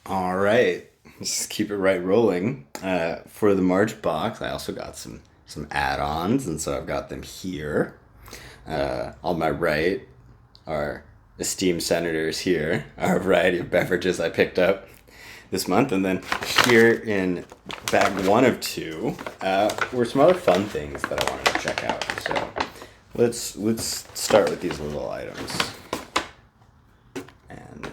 All right, let's keep it right rolling. For the March box, I also got some add-ons, and so I've got them here. On my right are esteemed senators here, a variety of beverages I picked up this month, and then here in bag one of two were some other fun things that I wanted to check out. So let's start with these little items. And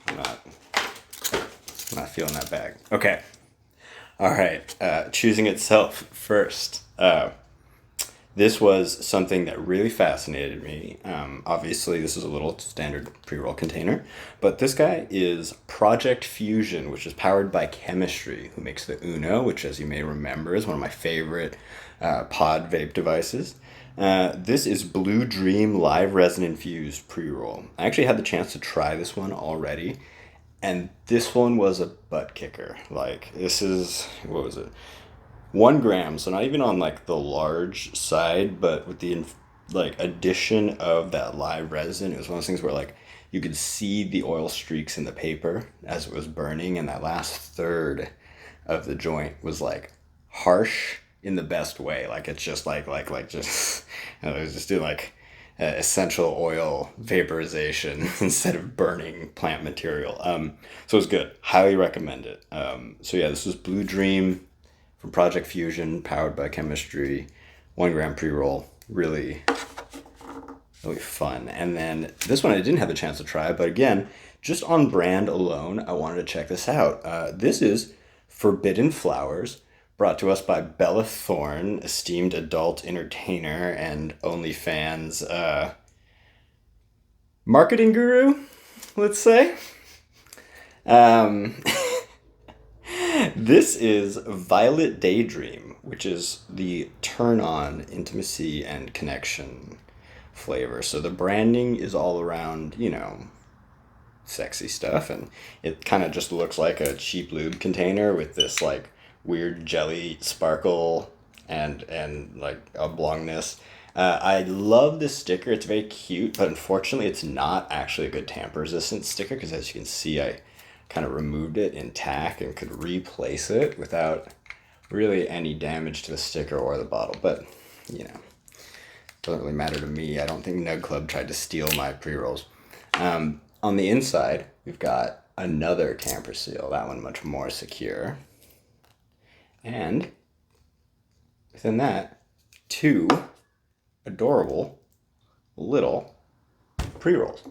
I'm not feeling that bag. Okay. All right. Choosing itself first. This was something that really fascinated me. Obviously, this is a little standard pre-roll container, but this guy is Project Fusion, which is powered by Chemistry, who makes the Uno, which, as you may remember, is one of my favorite pod vape devices. This is Blue Dream Live Resin Infused pre-roll. I actually had the chance to try this one already, and this one was a butt kicker. Like, this is, what was it? 1 gram, so not even on like the large side, but with the like addition of that live resin, it was one of those things where like you could see the oil streaks in the paper as it was burning, and that last third of the joint was like harsh in the best way. Like it's just like just it was just doing like essential oil vaporization instead of burning plant material. So it was good. Highly recommend it. So yeah, this was Blue Dream from Project Fusion, powered by Chemistry, 1 gram pre-roll. Really, really fun. And then this one I didn't have the chance to try, but again, just on brand alone, I wanted to check this out. This is Forbidden Flowers, brought to us by Bella Thorne, esteemed adult entertainer and OnlyFans marketing guru, let's say. Um, This is Violet Daydream, which is the turn on intimacy and connection flavor. So the branding is all around, sexy stuff, and it kind of just looks like a cheap lube container with this like weird jelly sparkle and like oblongness. I love this sticker. It's very cute, but unfortunately, it's not actually a good tamper resistant sticker because, as you can see, I kind of removed it intact and could replace it without really any damage to the sticker or the bottle. But, doesn't really matter to me. I don't think Nugg Club tried to steal my pre-rolls. On the inside, we've got another tamper seal, that one much more secure. And within that, two adorable little pre-rolls.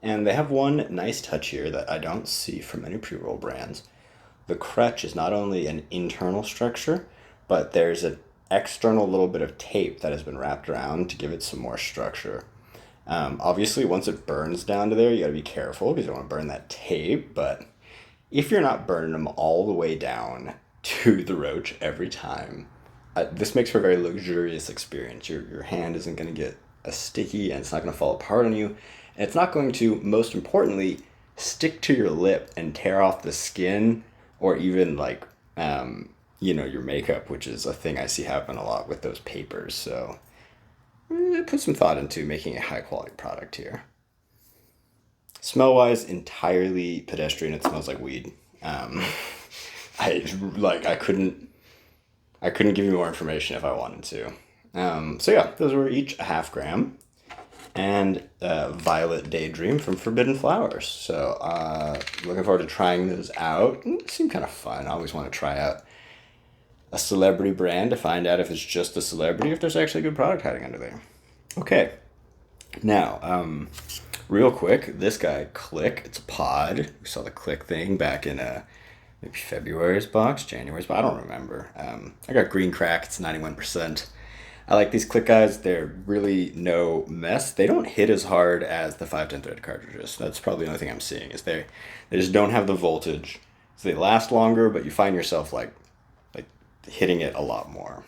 And they have one nice touch here that I don't see from many pre-roll brands. The crutch is not only an internal structure, but there's an external little bit of tape that has been wrapped around to give it some more structure. Obviously, once it burns down to there, you gotta be careful because you don't want to burn that tape, but if you're not burning them all the way down to the roach every time, this makes for a very luxurious experience. Your hand isn't going to get sticky, and it's not going to fall apart on you. And it's not going to, most importantly, stick to your lip and tear off the skin or even like, your makeup, which is a thing I see happen a lot with those papers. So put some thought into making a high quality product here. Smell wise, entirely pedestrian. It smells like weed. I couldn't give you more information if I wanted to. So yeah, those were each a 0.5 gram, and Violet Daydream from Forbidden Flowers. So looking forward to trying those out. It seemed kind of fun. I always want to try out a celebrity brand to find out if it's just a celebrity, if there's actually a good product hiding under there. Okay, now real quick, this guy Click. It's a pod. We saw the Click thing back in maybe February's box, January's box. I don't remember. I got green crack. It's 91%. I like these Click guys. They're really no mess. They don't hit as hard as the 510 thread cartridges. That's probably the only thing I'm seeing is they just don't have the voltage. So they last longer, but you find yourself like hitting it a lot more.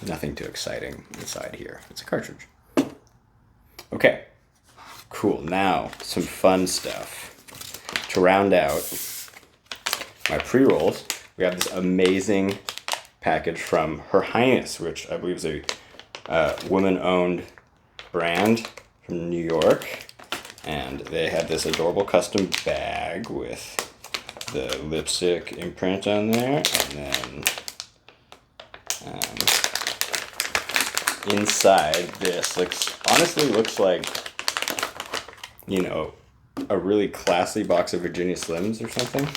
Nothing too exciting inside here. It's a cartridge. Okay, cool. Now some fun stuff to round out my pre-rolls. We have this amazing package from Her Highness, which I believe is a woman-owned brand from New York. And they had this adorable custom bag with the lipstick imprint on there. And then inside this honestly looks like, you know, a really classy box of Virginia Slims or something.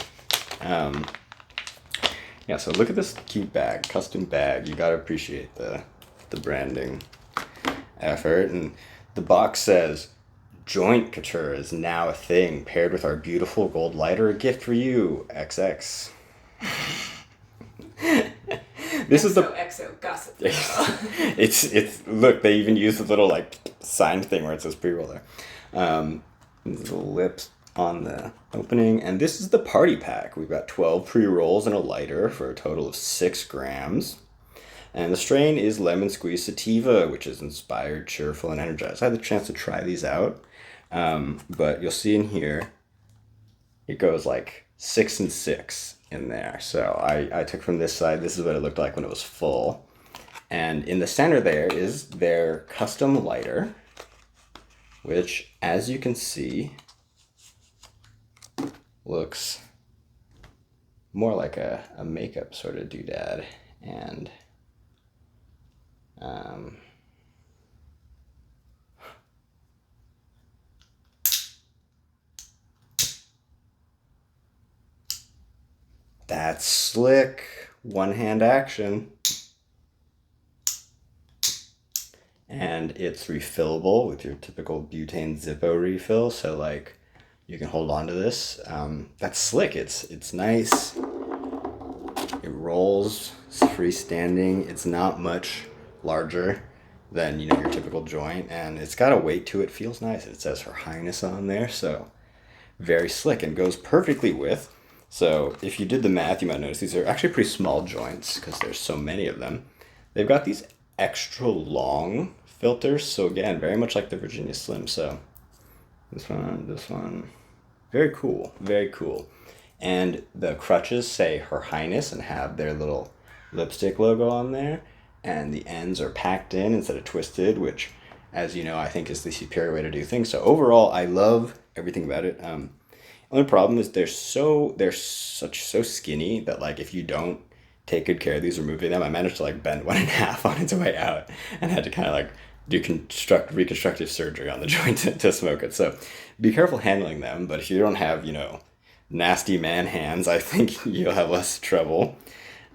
Yeah, so look at this cute bag, custom bag. You gotta appreciate the branding effort. And the box says, "Joint couture is now a thing, paired with our beautiful gold lighter, a gift for you, XX." This is the XO gossip. it's look, they even use the little like signed thing where it says pre-roll there. These little lips on the opening, and this is the party pack. We've got 12 pre-rolls and a lighter for a total of 6 grams. And the strain is Lemon Squeeze Sativa, which is inspired, cheerful, and energized. I had the chance to try these out, but you'll see in here, it goes like 6 and 6 in there. So I took from this side. This is what it looked like when it was full. And in the center there is their custom lighter, which, as you can see, looks more like a makeup sort of doodad. And that's slick. One-hand action. And it's refillable with your typical butane Zippo refill. So like, you can hold on to this. That's slick. It's nice. It rolls. It's freestanding. It's not much larger than, you know, your typical joint, and it's got a weight to it. Feels nice. It says Her Highness on there, so very slick and goes perfectly with. So if you did the math, you might notice these are actually pretty small joints because there's so many of them. They've got these extra long filters, so again, very much like the Virginia Slim. So this one, very cool, very cool. And the crutches say Her Highness and have their little lipstick logo on there, and the ends are packed in instead of twisted, which, as you know, I think is the superior way to do things. So overall, I love everything about it. Only problem is they're so skinny that like if you don't take good care of these, removing them, I managed to like bend one in half on its way out and had to kind of like do reconstructive surgery on the joint to smoke it. So be careful handling them, but if you don't have, you know, nasty man hands, I think you'll have less trouble.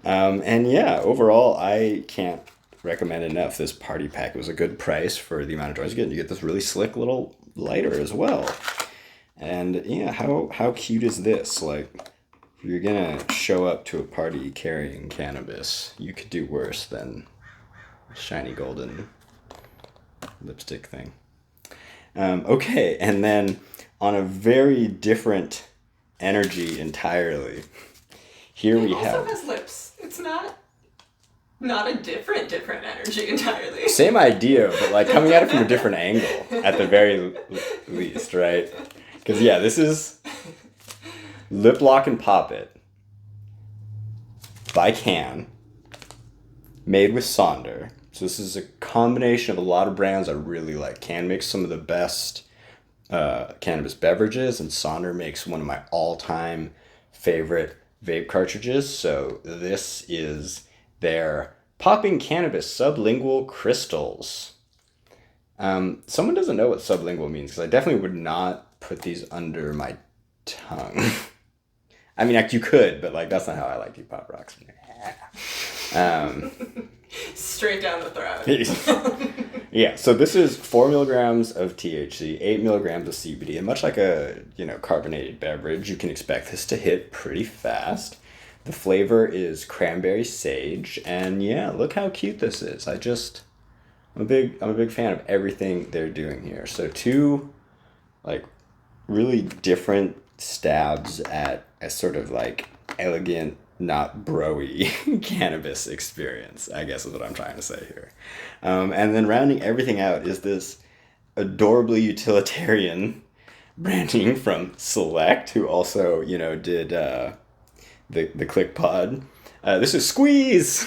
And yeah, overall, I can't recommend enough this party pack. It was a good price for the amount of joints you get. You get this really slick little lighter as well. And yeah, how cute is this? Like, if you're gonna show up to a party carrying cannabis, you could do worse than shiny golden lipstick thing. Okay, and then on a very different energy entirely, here we have... It also has lips. It's not a different energy entirely. Same idea, but like coming at it from a different angle at the very least, right? Because yeah, this is Lip Lock and Pop It by CANN, made with Sonder. So this is a combination of a lot of brands I really like. CANN makes some of the best cannabis beverages, and Sonder makes one of my all-time favorite vape cartridges. So this is their Popping Cannabis Sublingual Crystals. Someone doesn't know what sublingual means, because I definitely would not put these under my tongue. I mean, like, you could, but like that's not how I like to pop rocks. Straight down the throat. Yeah, so this is 4 milligrams of THC, 8 milligrams of CBD, and much like a, you know, carbonated beverage, you can expect this to hit pretty fast. The flavor is cranberry sage, and yeah, look how cute this is. I'm a big fan of everything they're doing here. So 2 like really different stabs at a sort of like elegant, not bro-y cannabis experience, I guess is what I'm trying to say here. And then rounding everything out is this adorably utilitarian branding from Select, who also, you know, did the Click Pod. This is Squeeze!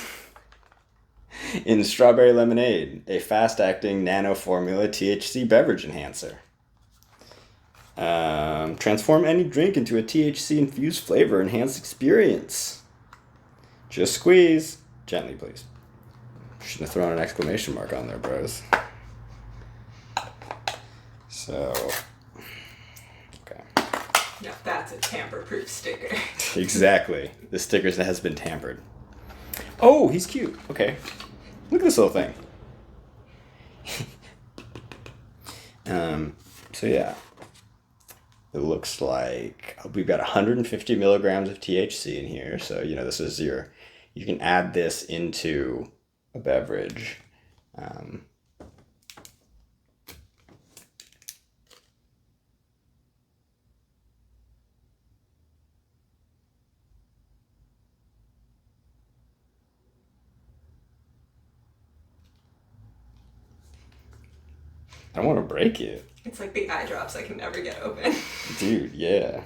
in Strawberry Lemonade, a fast-acting nano-formula THC beverage enhancer. Transform any drink into a THC-infused flavor-enhanced experience. Just squeeze. Gently, please. Shouldn't have thrown an exclamation mark on there, bros. So, okay. Yeah, that's a tamper-proof sticker. Exactly. The sticker has been tampered. Oh, he's cute. Okay. Look at this little thing. So yeah. It looks like we've got 150 milligrams of THC in here. So, this is you can add this into a beverage. I don't want to break it. It's like the eye drops I can never get open. Dude, yeah. What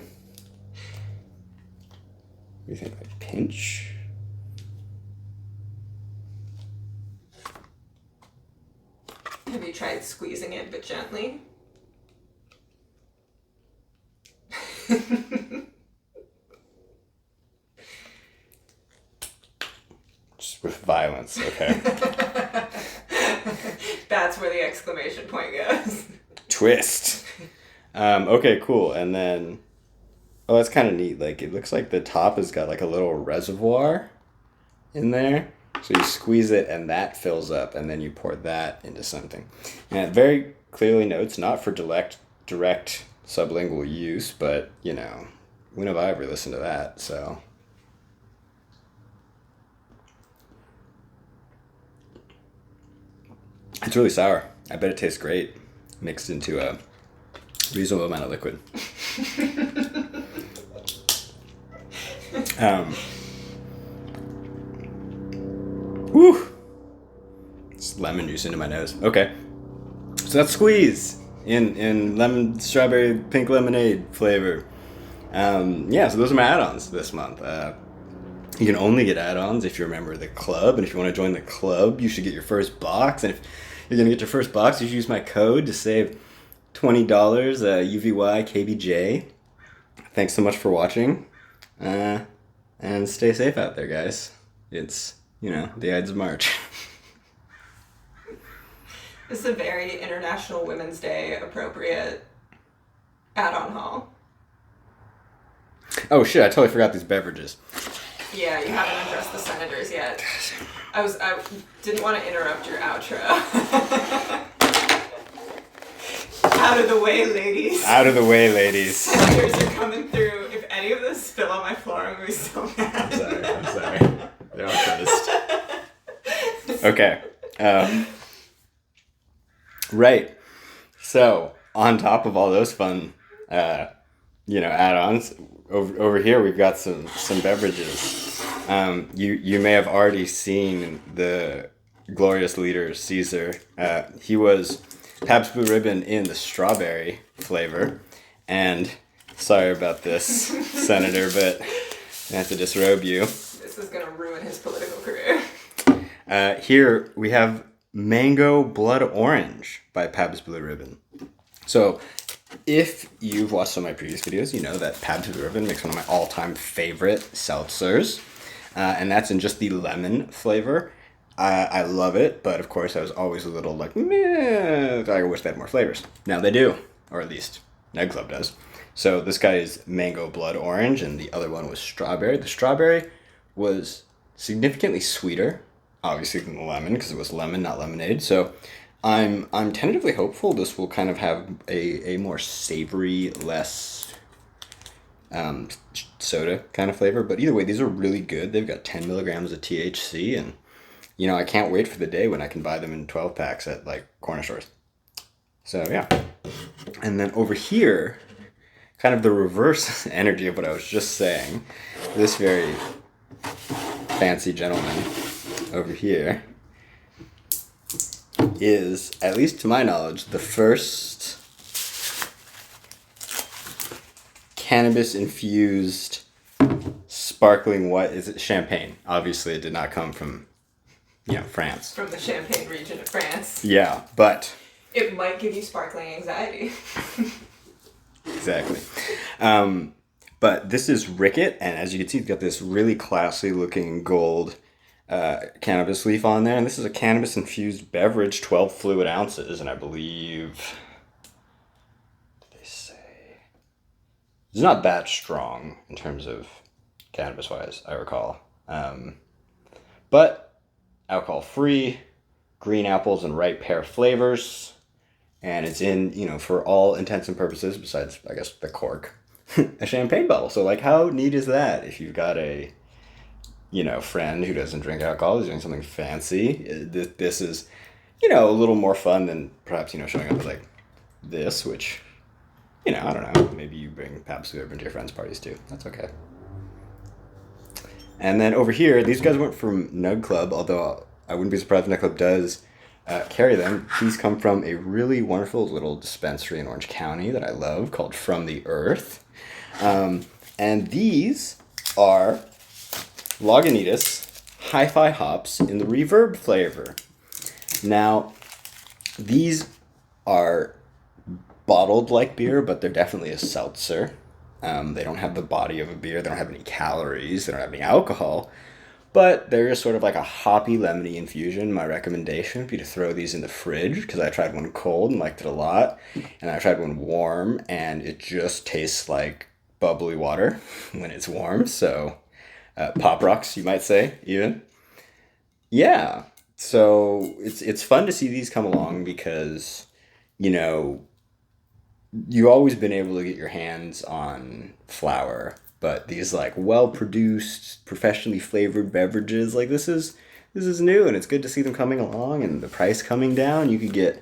do you think? Like pinch? Have you tried squeezing it but gently? Just with violence, okay. That's where the exclamation point goes. Twist. Okay, cool. And then, oh, that's kind of neat. Like, it looks like the top has got like a little reservoir in there. So you squeeze it and that fills up, and then you pour that into something. And it very clearly notes not for direct sublingual use, but, when have I ever listened to that? So. It's really sour. I bet it tastes great mixed into a reasonable amount of liquid. Whew. It's lemon juice into my nose. Okay. So that's Squeeze in lemon, strawberry, pink lemonade flavor. So those are my add-ons this month. You can only get add-ons if you're a member of the club, and if you want to join the club, you should get your first box. And if you're going to get your first box, you should use my code to save $20, uvykbj. Thanks so much for watching, and stay safe out there, guys. It's, the Ides of March. This is a very International Women's Day appropriate add-on haul. Oh shit, I totally forgot these beverages. Yeah, you haven't addressed the senators yet. I didn't want to interrupt your outro. Out of the way, ladies. Out of the way, ladies. Senators are coming through. If any of this spill on my floor, I'm going to be so mad. I'm sorry. They're all toast. Okay. Right. So, on top of all those fun, add-ons, over here we've got some beverages. You may have already seen the glorious leader, Caesar. He was Pabst Blue Ribbon in the strawberry flavor. And sorry about this, Senator, but I have to disrobe you. This is going to ruin his political career. Here we have Mango Blood Orange by Pabst Blue Ribbon. So, if you've watched some of my previous videos, you know that Pabst Blue Ribbon makes one of my all-time favorite seltzers. And that's in just the lemon flavor. I love it, but of course I was always a little like, meh, I wish they had more flavors. Now they do, or at least Nugg Club does. So this guy is Mango Blood Orange, and the other one was Strawberry. The Strawberry was significantly sweeter, obviously, than the lemon, because it was lemon, not lemonade. So I'm tentatively hopeful this will kind of have a more savory, less soda kind of flavor. But either way, these are really good. They've got 10 milligrams of THC, and I can't wait for the day when I can buy them in 12 packs at like corner stores. So yeah. And then over here, kind of the reverse energy of what I was just saying, this very fancy gentleman over here is, at least to my knowledge, the first cannabis infused sparkling white. Is it champagne? Obviously it did not come from France. From the Champagne region of France. Yeah, but... It might give you sparkling anxiety. Exactly. But this is Ricket, and as you can see, it's got this really classy looking gold cannabis leaf on there. And this is a cannabis infused beverage, 12 fluid ounces, and I believe... Did they say... It's not that strong in terms of cannabis-wise, I recall. But alcohol-free, green apples and ripe pear flavors. And it's in, you know, for all intents and purposes, besides, I guess, the cork, a champagne bottle. So, like, how neat is that if you've got a, you know, friend who doesn't drink alcohol, who's doing something fancy? This is, you know, a little more fun than perhaps, you know, showing up with, like, this, which, you know, I don't know. Maybe you bring Pabst over to your friends' parties, too. That's okay. And then over here, these guys went from Nugg Club, although I wouldn't be surprised if Nugg Club does carry them. These come from a really wonderful little dispensary in Orange County that I love called From the Earth. And these are Lagunitas Hi-Fi hops in the reverb flavor. Now, these are bottled like beer, but they're definitely a seltzer. They don't have the body of a beer. They don't have any calories. They don't have any alcohol. But they're just sort of like a hoppy, lemony infusion. My recommendation would be to throw these in the fridge, because I tried one cold and liked it a lot. And I tried one warm, and it just tastes like bubbly water when it's warm. So, pop rocks, you might say, even. Yeah. So, it's fun to see these come along because, you know, you've always been able to get your hands on flower. But these, like, well-produced, professionally flavored beverages, like, this is new, and it's good to see them coming along, and the price coming down. You could get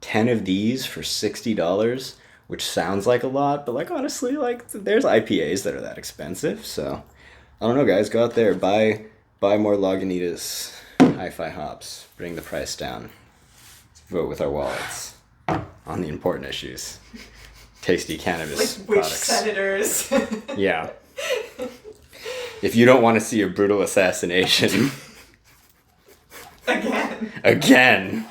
10 of these for $60, which sounds like a lot, but, like, honestly, like, there's IPAs that are that expensive, so, I don't know, guys, go out there, buy more Lagunitas Hi-Fi hops, bring the price down, vote with our wallets on the important issues. Tasty cannabis like which products. senators? Yeah. If you don't want to see a brutal assassination. Again.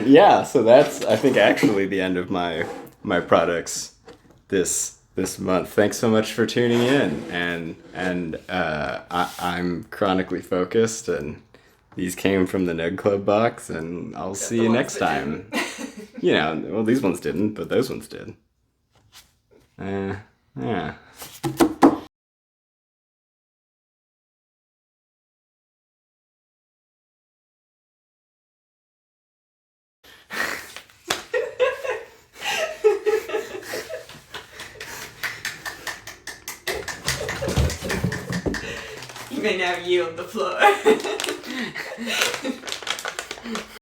Yeah, so that's, I think, actually the end of my products this month. Thanks so much for tuning in. And I'm chronically focused, and these came from the Nugg Club box, and I'll see you next time. You know, well, these ones didn't, but those ones did. Yeah. You may now yield the floor.